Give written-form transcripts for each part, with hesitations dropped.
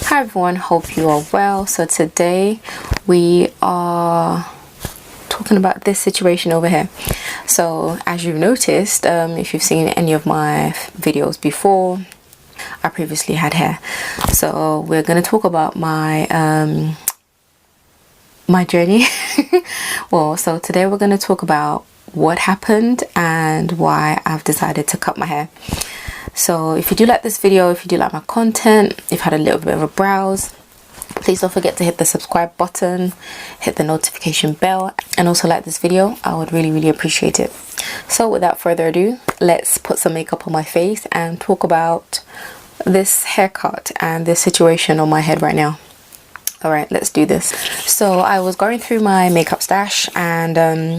Hi everyone, hope you are well. So today we are talking about this situation over here. So as you've noticed, if you've seen any of my videos before, I previously had hair. So we're going to talk about my my journey. Well, so today we're going to talk about what happened and why I've decided to cut my hair. So if you do like this video, if you do like my content, if you've had a little bit of a browse, please don't forget to hit the subscribe button, hit the notification bell, and also like this video. I would really appreciate it. So without further ado, let's put some makeup on my face and talk about this haircut and this situation on my head right now. Alright, let's do this. So I was going through my makeup stash and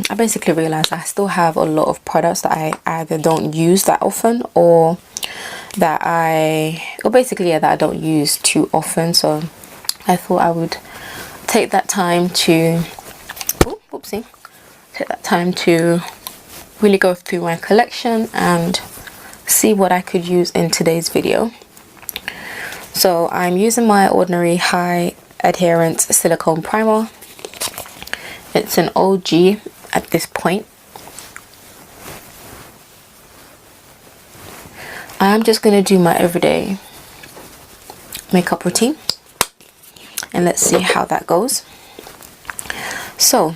I basically realized I still have a lot of products that I either don't use that often or that I don't use too often. So I thought I would take that time to really go through my collection and see what I could use in today's video. So I'm using my ordinary high adherence silicone primer. It's an OG at this point. I'm just going to do my everyday makeup routine and let's see how that goes. So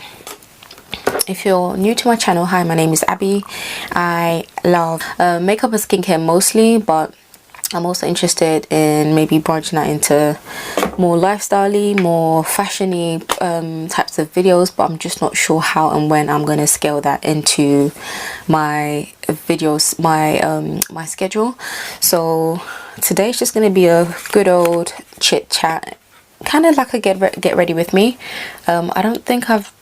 if you're new to my channel, hi, my name is Abby. I love makeup and skincare mostly, but I'm also interested in maybe branching out into more lifestyle-y, more fashion-y types of videos, but I'm just not sure how and when I'm going to scale that into my videos, my schedule. So today's just going to be a good old chit chat, kind of like a get ready with me. I don't think I've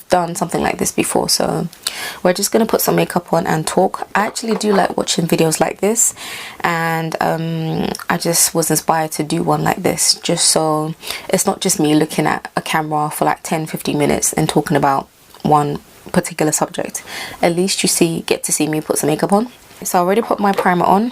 done something like this before, so we're just gonna put some makeup on and talk. I actually do like watching videos like this, and I just was inspired to do one like this, just so it's not just me looking at a camera for like 10-15 minutes and talking about one particular subject. At least you get to see me put some makeup on. So I already put my primer on.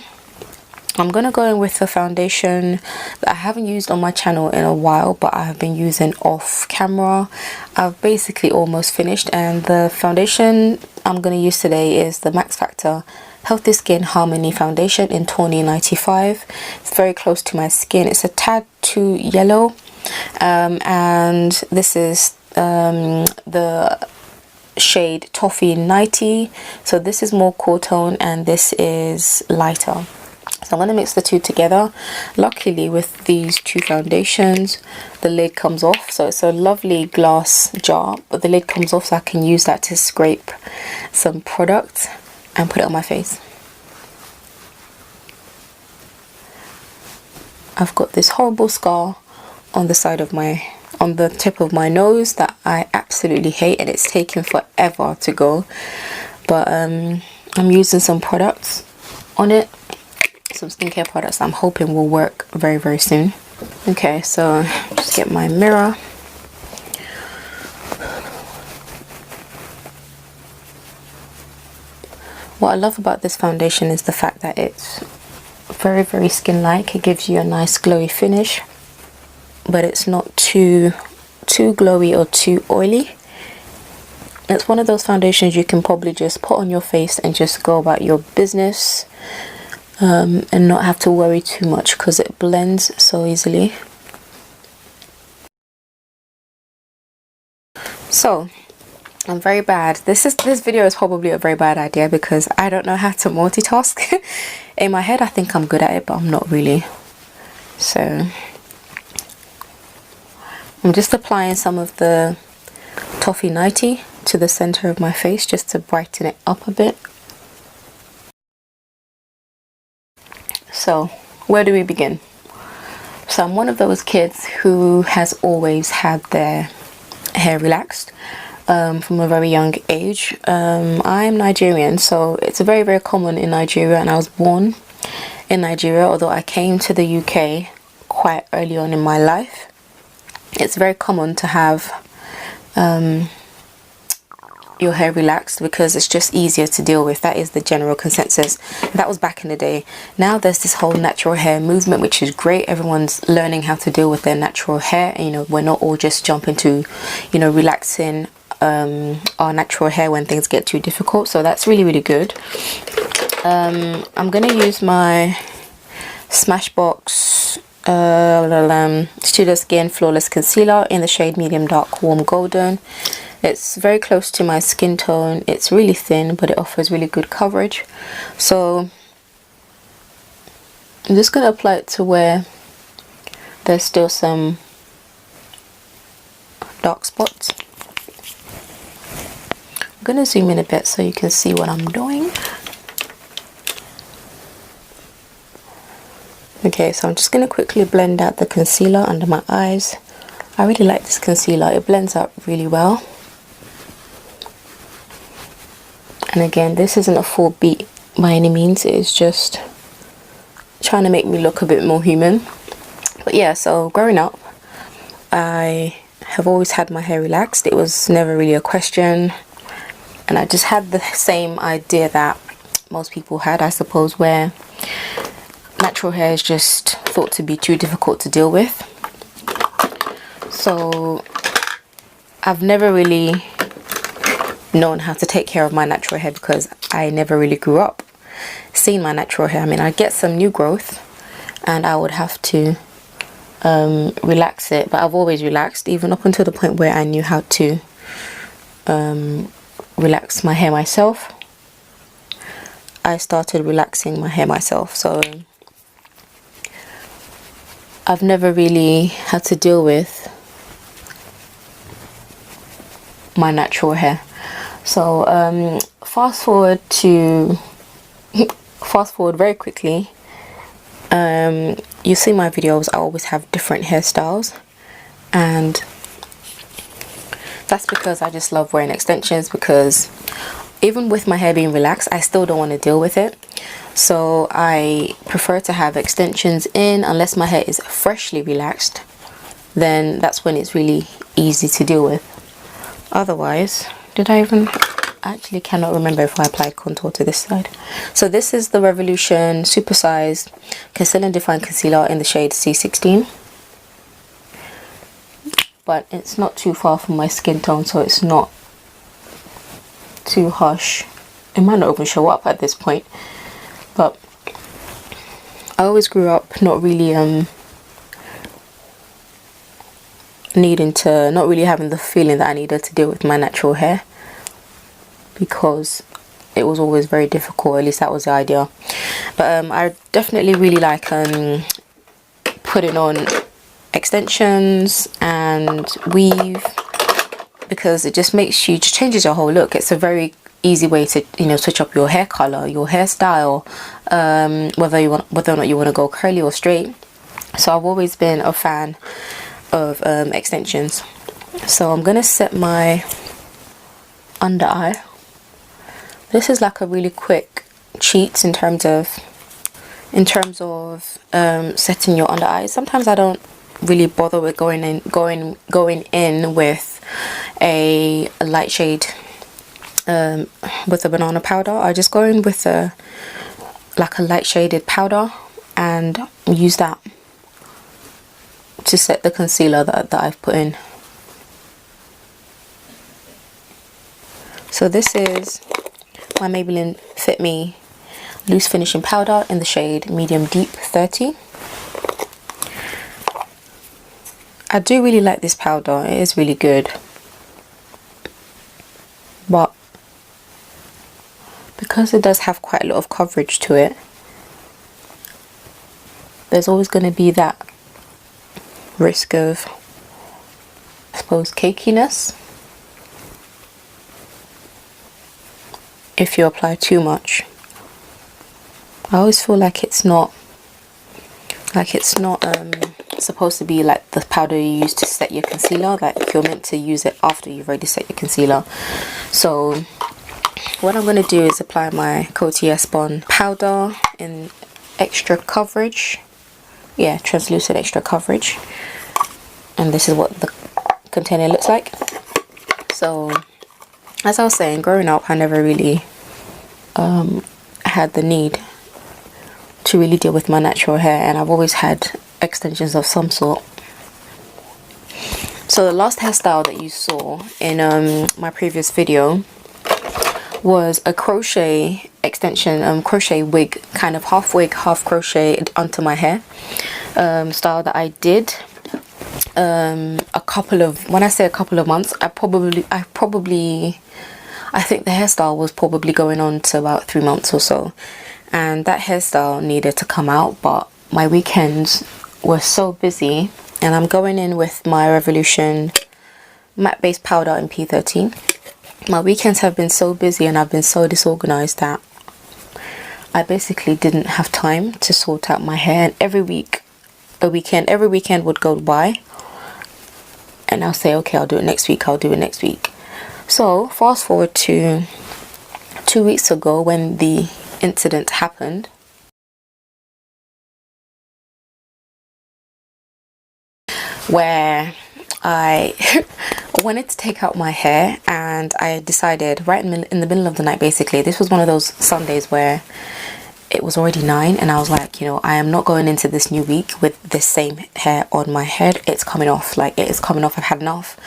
I'm gonna go in with a foundation that I haven't used on my channel in a while, but I have been using off camera. I've basically almost finished, and the foundation I'm gonna use today is the Max Factor Healthy Skin Harmony Foundation in Tawny 95. It's very close to my skin. It's a tad too yellow, and this is the shade Toffee 90. So this is more cool tone and this is lighter. So I'm going to mix the two together. Luckily with these two foundations, the lid comes off. So it's a lovely glass jar, but the lid comes off so I can use that to scrape some product and put it on my face. I've got this horrible scar on the side of on the tip of my nose that I absolutely hate, and it's taken forever to go. But I'm using some products on it. Some skincare products I'm hoping will work very soon. Okay, so just get my mirror. What I love about this foundation is the fact that it's very skin-like. It gives you a nice glowy finish, but it's not too glowy or too oily. It's one of those foundations you can probably just put on your face and just go about your business, and not have to worry too much because it blends so easily. So I'm very bad. This video is probably a very bad idea because I don't know how to multitask. In my head I think I'm good at it, but I'm not really. So I'm just applying some of the Toffee 90 to the center of my face just to brighten it up a bit. So where do we begin? So I'm one of those kids who has always had their hair relaxed from a very young age. I'm Nigerian, so it's very common in Nigeria, and I was born in Nigeria, although I came to the UK quite early on in my life. It's very common to have your hair relaxed because it's just easier to deal with. That is the general consensus. That was back in the day. Now there's this whole natural hair movement, which is great. Everyone's learning how to deal with their natural hair, and, you know, we're not all just jumping to, you know, relaxing our natural hair when things get too difficult. So that's really, really good. I'm gonna use my Smashbox Studio Skin Flawless Concealer in the shade Medium Dark Warm Golden. It's very close to my skin tone. It's really thin, but it offers really good coverage. So I'm just going to apply it to where there's still some dark spots. I'm going to zoom in a bit so you can see what I'm doing. Okay, so I'm just going to quickly blend out the concealer under my eyes. I really like this concealer. It blends out really well. And again, this isn't a full beat by any means. It's just trying to make me look a bit more human. But yeah, so growing up, I have always had my hair relaxed. It was never really a question. And I just had the same idea that most people had, I suppose, where natural hair is just thought to be too difficult to deal with. So I've never really known how to take care of my natural hair because I never really grew up seeing my natural hair. I mean, I get some new growth and I would have to relax it, but I've always relaxed, even up until the point where I knew how to relax my hair myself. I started relaxing my hair myself, so I've never really had to deal with my natural hair. So fast forward very quickly. You see my videos, I always have different hairstyles, and that's because I just love wearing extensions, because even with my hair being relaxed, I still don't want to deal with it. So I prefer to have extensions in unless my hair is freshly relaxed. Then that's when it's really easy to deal with. Otherwise, I actually cannot remember if I applied contour to this side. So this is the Revolution Supersized Conceal and Define Concealer in the shade C16. But it's not too far from my skin tone, so it's not too harsh. It might not even show up at this point. But I always grew up not really not really having the feeling that I needed to deal with my natural hair, because it was always very difficult. At least that was the idea. But I definitely really like putting on extensions and weave, because it just changes your whole look. It's a very easy way to, you know, switch up your hair color, your hairstyle, whether or not you want to go curly or straight. So I've always been a fan of extensions. So I'm gonna set my under eye. This is like a really quick cheat in terms of setting your under eye. Sometimes I don't really bother with going in with a light shade with a banana powder. I just go in with a light shaded powder and use that to set the concealer that I've put in. So this is my Maybelline Fit Me Loose Finishing Powder in the shade Medium Deep 30. I do really like this powder. It is really good. But because it does have quite a lot of coverage to it, there's always going to be that risk of, I suppose, cakiness if you apply too much. I always feel like it's not supposed to be like the powder you use to set your concealer. Like, you're meant to use it after you've already set your concealer. So what I'm going to do is apply my Coty Espon powder in extra coverage. Yeah, translucent extra coverage. And this is what the container looks like. So as I was saying, growing up, I never really had the need to really deal with my natural hair, and I've always had extensions of some sort. So the last hairstyle that you saw in my previous video was a crochet extension, crochet wig, kind of half wig, half crochet onto my hair style that I did a couple of, when I say a couple of months, I think the hairstyle was probably going on to about 3 months or so, and that hairstyle needed to come out, but my weekends were so busy, and I'm going in with my Revolution matte base powder in P13. My weekends have been so busy and I've been so disorganized that I basically didn't have time to sort out my hair, and every weekend would go by and I'll say, okay, I'll do it next week, I'll do it next week. So fast forward to 2 weeks ago when the incident happened, where I wanted to take out my hair, and I decided right in the middle of the night, basically. This was one of those Sundays where it was already 9 and I was like, you know, I am not going into this new week with this same hair on my head. It's coming off, like it is coming off. I've had enough.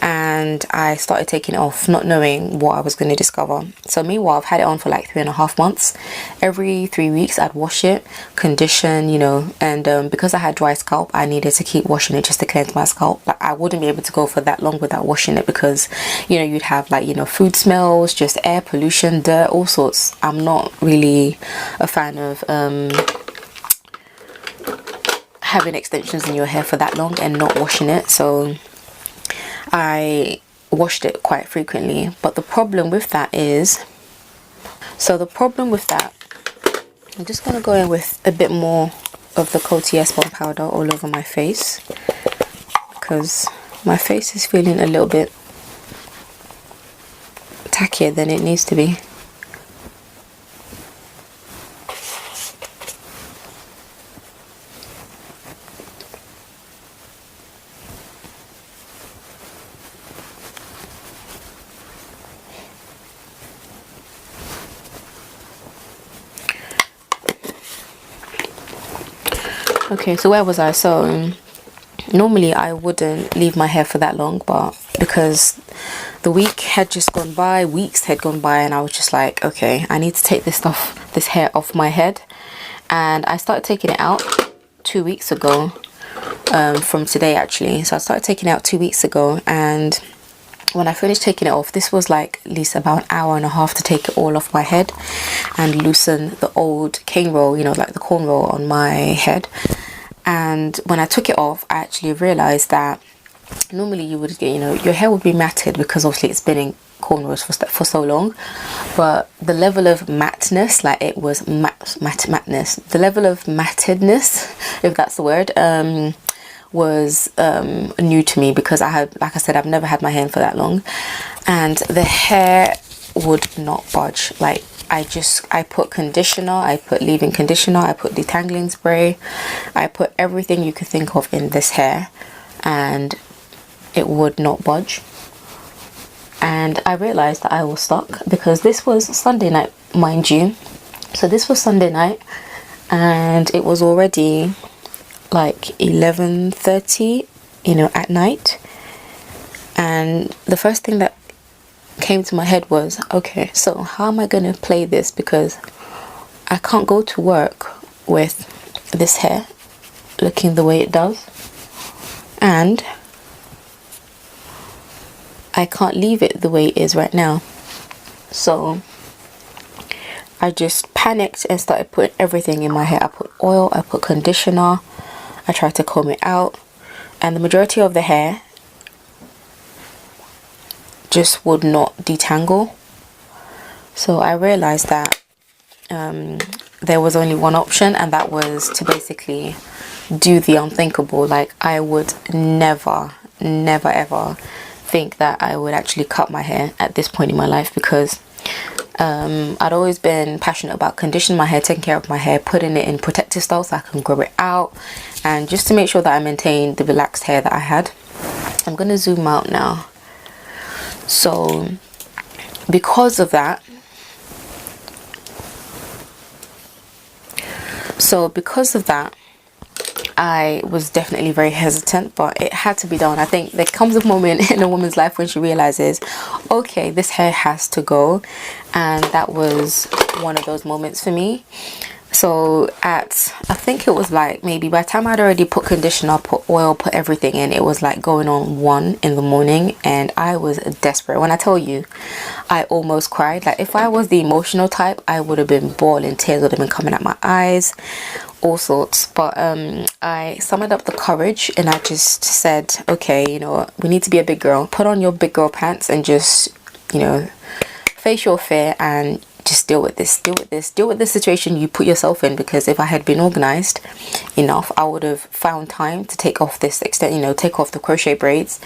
And I started taking it off, not knowing what I was going to discover. So meanwhile, I've had it on for like 3.5 months. Every 3 weeks I'd wash it, condition, you know, and because I had dry scalp, I needed to keep washing it just to cleanse my scalp. But I wouldn't be able to go for that long without washing it, because, you know, you'd have like, you know, food smells, just air pollution, dirt, all sorts. I'm not really a fan of having extensions in your hair for that long and not washing it. So I washed it quite frequently. But the problem with that is, I'm just going to go in with a bit more of the Coty S1 powder all over my face, because my face is feeling a little bit tackier than it needs to be. Okay, so where was I? So normally I wouldn't leave my hair for that long, but because the week had just gone by, weeks had gone by, and I was just like, okay, I need to take this hair off my head. And I started taking it out 2 weeks ago, from today actually. So I started taking it out 2 weeks ago, and when I finished taking it off, this was like at least about 1.5 hours to take it all off my head and loosen the old cane roll, you know, like the corn roll on my head. And when I took it off, I actually realized that normally you would get, you know, your hair would be matted because obviously it's been in cornrows for so long, but the level of matteness, like it was matteness, the level of mattedness, if that's the word, was new to me, because I had, like I said, I've never had my hair in for that long, and the hair would not budge. Like I put conditioner, I put leave-in conditioner, I put detangling spray, I put everything you could think of in this hair, and it would not budge. And I realized that I was stuck, because this was Sunday night, mind you. So this was Sunday night, and it was already like 11:30, you know, at night. And the first thing that came to my head was, okay, so how am I going to play this, because I can't go to work with this hair looking the way it does, and I can't leave it the way it is right now. So I just panicked and started putting everything in my hair. I put oil, I put conditioner, I tried to comb it out, and the majority of the hair just would not detangle. So I realized that there was only one option, and that was to basically do the unthinkable. Like I would never ever think that I would actually cut my hair at this point in my life, because I'd always been passionate about conditioning my hair, taking care of my hair, putting it in protective style so I can grow it out, and just to make sure that I maintain the relaxed hair that I had. I'm gonna zoom out now. So because of that, I was definitely very hesitant, but it had to be done. I think there comes a moment in a woman's life when she realizes, okay, this hair has to go, and that was one of those moments for me. So I think it was like, maybe by the time I'd already put conditioner, put oil, put everything in, it was like going on 1 in the morning, and I was desperate. When I tell you, I almost cried. Like, if I was the emotional type, I would have been bawling, tears would have been coming out my eyes, all sorts. But I summoned up the courage, and I just said, okay, you know what, we need to be a big girl. Put on your big girl pants and just, you know, face your fear and just deal with this situation you put yourself in. Because if I had been organized enough, I would have found time to take off this extent, you know, take off the crochet braids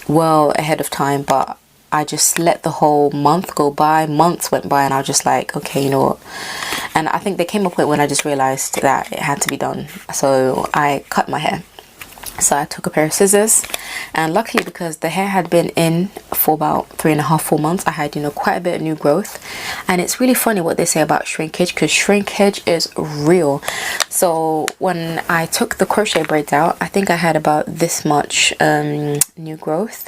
well ahead of time. But I just let the whole month go by. Months went by, and I was just like, okay, you know what. And I think there came a point when I just realized that it had to be done. So I cut my hair. So I took a pair of scissors, and luckily, because the hair had been in for about 3.5-4 months, I had, you know, quite a bit of new growth. And it's really funny what they say about shrinkage, because shrinkage is real. So when I took the crochet braids out, I think I had about this much new growth.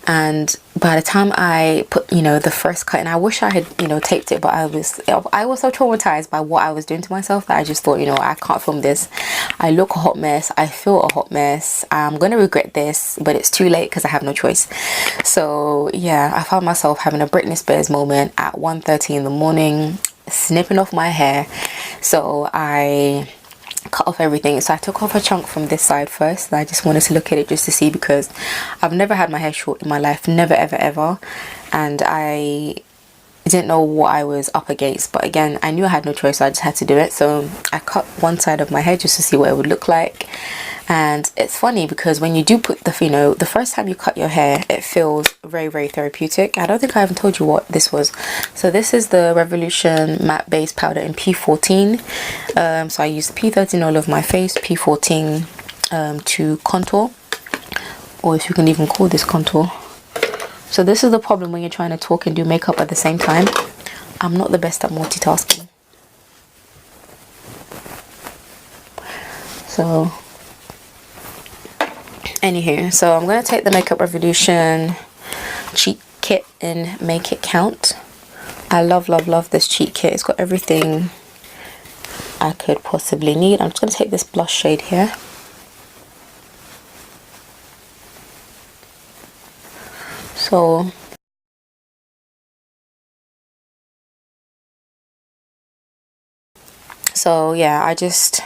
And by the time I put, you know, the first cut, and I wish I had, you know, taped it, but I was so traumatized by what I was doing to myself that I just thought, you know, I can't film this. I look a hot mess. I feel a hot mess. I'm gonna regret this, but it's too late because I have no choice. So yeah, I found myself having a Britney Spears moment at 1:30 in the morning, snipping off my hair. So I cut off everything. So I took off a chunk from this side first. I just wanted to look at it just to see, because I've never had my hair short in my life, never ever, and I didn't know what I was up against. But again, I knew I had no choice, so I just had to do it. So I cut one side of my hair just to see what it would look like. And it's funny because when you do put the, you know, the first time you cut your hair, it feels very therapeutic. I don't think I even told you what this was. So this is the Revolution matte base powder in P14. So I used P13 all over my face, P14 to contour, or if you can even call this contour. So this is the problem when you're trying to talk and do makeup at the same time. I'm not the best at multitasking. So anywho, so I'm going to take the Makeup Revolution cheat kit and make it count. I love this cheat kit. It's got everything I could possibly need. I'm just going to take this blush shade here. So yeah, I just,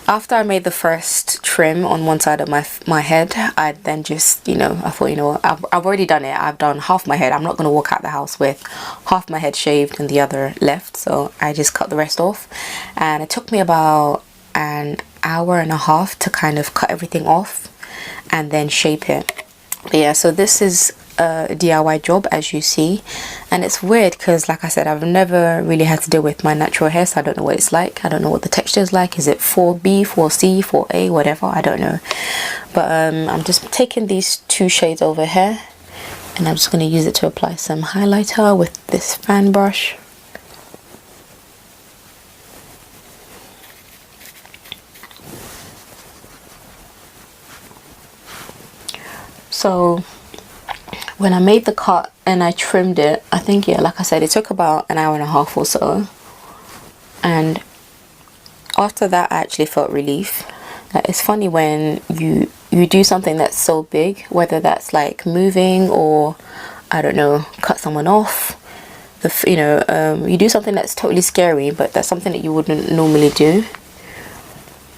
after I made the first trim on one side of my head, I then just, you know, I thought, you know what, I've already done it. I've done half my head. I'm not going to walk out the house with half my head shaved and the other left. So I just cut the rest off, and it took me about an hour and a half to kind of cut everything off and then shape it. But yeah, so this is a DIY job, as you see, and it's weird because, like I said, I've never really had to deal with my natural hair, so I don't know what it's like. I don't know what the texture is like. Is it 4B, 4C, 4A, whatever? I don't know. But I'm just taking these two shades over here, and I'm just going to use it to apply some highlighter with this fan brush. So when I made the cut and I trimmed it, I think, yeah, like I said, it took about an hour and a half or so. And after that, I actually felt relief. Like, it's funny when you do something that's so big, whether that's like moving or, I don't know, cut someone off. You do something that's totally scary, but that's something that you wouldn't normally do.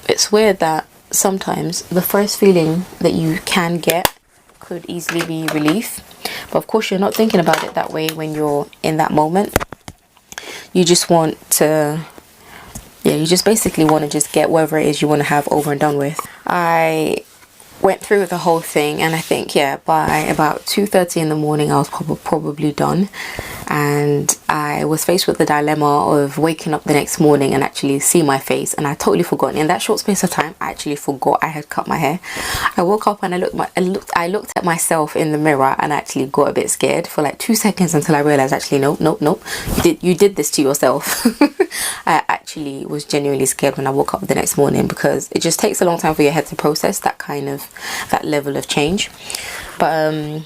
It's weird that sometimes the first feeling that you can get could easily be relief, but of course you're not thinking about it that way when you're in that moment. You just want to, yeah, you just basically want to just get whatever it is you want to have over and done with. I went through the whole thing, and I think, yeah, by about 2:30 in the morning I was probably done. and I was faced with the dilemma of waking up the next morning and actually see my face, and I totally forgot. In that short space of time, I actually forgot I had cut my hair. I woke up and I looked at myself in the mirror and actually got a bit scared for like 2 seconds until I realized, actually nope, you did this to yourself. I actually was genuinely scared when I woke up the next morning, because it just takes a long time for your head to process that level of change. But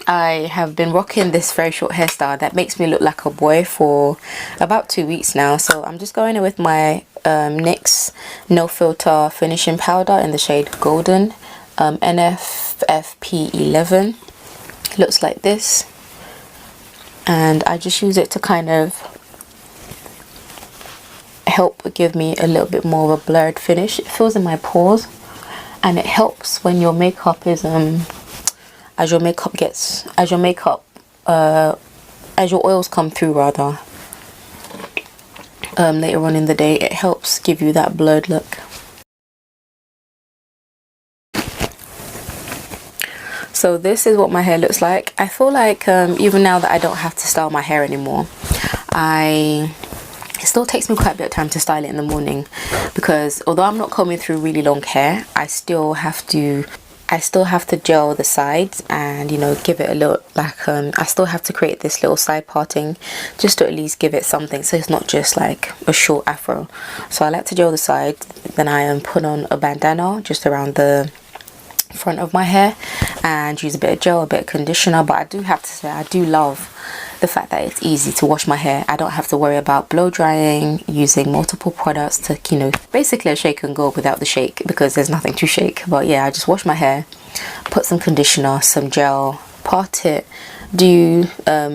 I have been rocking this very short hairstyle that makes me look like a boy for about 2 weeks now. So I'm just going in with my NYX No Filter finishing powder in the shade Golden, NFFP11. Looks like this, and I just use it to kind of help give me a little bit more of a blurred finish. It fills in my pores, and it helps when your makeup is as your oils come through rather, later on in the day. It helps give you that blurred look. So this is what my hair looks like. I feel like even now that I don't have to style my hair anymore, it still takes me quite a bit of time to style it in the morning, because although I'm not combing through really long hair, I still have to gel the sides and, you know, give it a little, like I still have to create this little side parting just to at least give it something, so it's not just like a short afro. So I like to gel the sides, then I put on a bandana just around the front of my hair and use a bit of gel, a bit of conditioner. But I do have to say, I do love the fact that it's easy to wash my hair. I don't have to worry about blow drying, using multiple products to, you know, basically a shake and go without the shake, because there's nothing to shake. But yeah, I just wash my hair, put some conditioner, some gel, part it,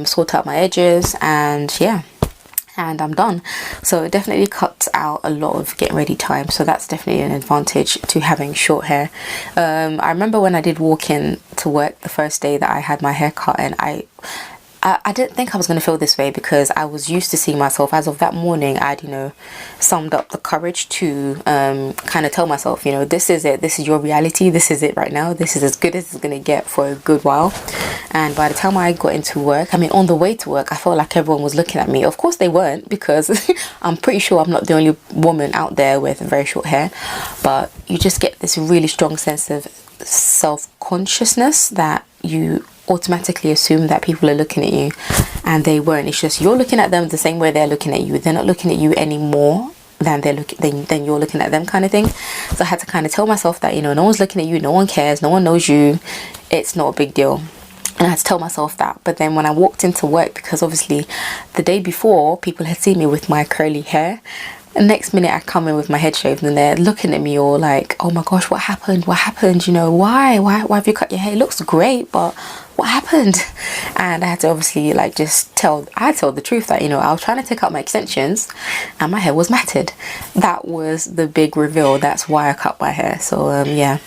sort out my edges, and yeah, and I'm done. So it definitely cuts out a lot of getting ready time, so that's definitely an advantage to having short hair. I remember when I did walk in to work the first day that I had my hair cut, and I didn't think I was going to feel this way, because I was used to seeing myself. As of that morning, I'd, you know, summed up the courage to kind of tell myself, you know, this is it, this is your reality, this is it right now, this is as good as it's going to get for a good while. And by the time I got into work, I mean, on the way to work, I felt like everyone was looking at me. Of course they weren't, because I'm pretty sure I'm not the only woman out there with very short hair, but you just get this really strong sense of self-consciousness that you automatically assume that people are looking at you, and they weren't. It's just you're looking at them the same way they're looking at you. They're not looking at you any more than than you're looking at them, kind of thing. So I had to kind of tell myself that, you know, no one's looking at you, no one cares, no one knows you, it's not a big deal. And I had to tell myself that. But then when I walked into work, because obviously the day before people had seen me with my curly hair, the next minute I come in with my head shaved, and they're looking at me all like, oh my gosh, what happened, you know, why have you cut your hair? It looks great, but what happened? And I had to obviously like just tell the truth that, you know, I was trying to take out my extensions and my hair was matted. That was the big reveal. That's why I cut my hair. So yeah,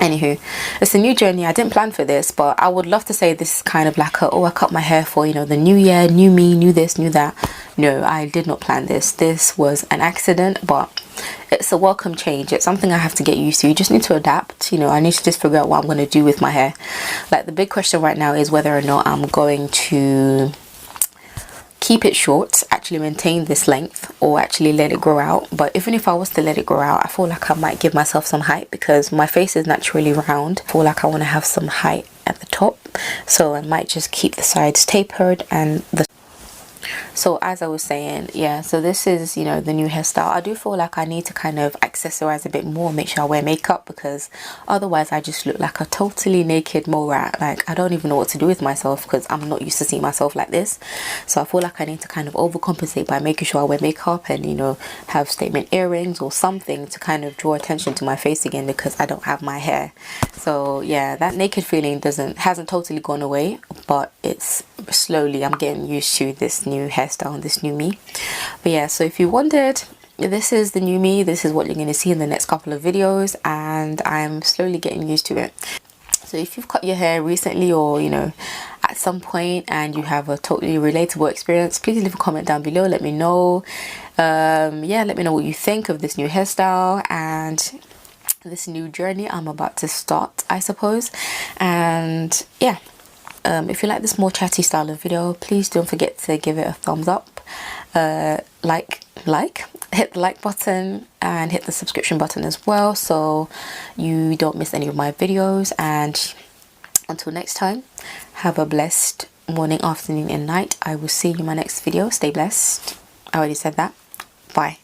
anywho, it's a new journey. I didn't plan for this, but I would love to say this is kind of like a, oh, I cut my hair for, you know, the new year, new me, new this, new that. No, I did not plan this. This was an accident, but it's a welcome change. It's something I have to get used to. You just need to adapt. You know, I need to just figure out what I'm going to do with my hair. Like, the big question right now is whether or not I'm going to keep it short, actually maintain this length, or actually let it grow out. But even if I was to let it grow out, I feel like I might give myself some height, because my face is naturally round. I feel like I want to have some height at the top, so I might just keep the sides tapered and the... So as I was saying, yeah, so this is, you know, the new hairstyle. I do feel like I need to kind of accessorize a bit more, make sure I wear makeup, because otherwise I just look like a totally naked mole rat. Like, I don't even know what to do with myself, because I'm not used to seeing myself like this. So I feel like I need to kind of overcompensate by making sure I wear makeup and, you know, have statement earrings or something to kind of draw attention to my face again, because I don't have my hair. So yeah, that naked feeling hasn't totally gone away, but it's slowly, I'm getting used to this new hairstyle and this new me. But yeah, so if you wondered, this is the new me. This is what you're going to see in the next couple of videos, and I'm slowly getting used to it. So if you've cut your hair recently, or, you know, at some point, and you have a totally relatable experience, please leave a comment down below. Let me know. Yeah, let me know what you think of this new hairstyle and this new journey I'm about to start, I suppose. And yeah, if you like this more chatty style of video, please don't forget to give it a thumbs up, hit the like button and hit the subscription button as well, so you don't miss any of my videos. And until next time, have a blessed morning, afternoon and night. I will see you in my next video. Stay blessed. I already said that. Bye.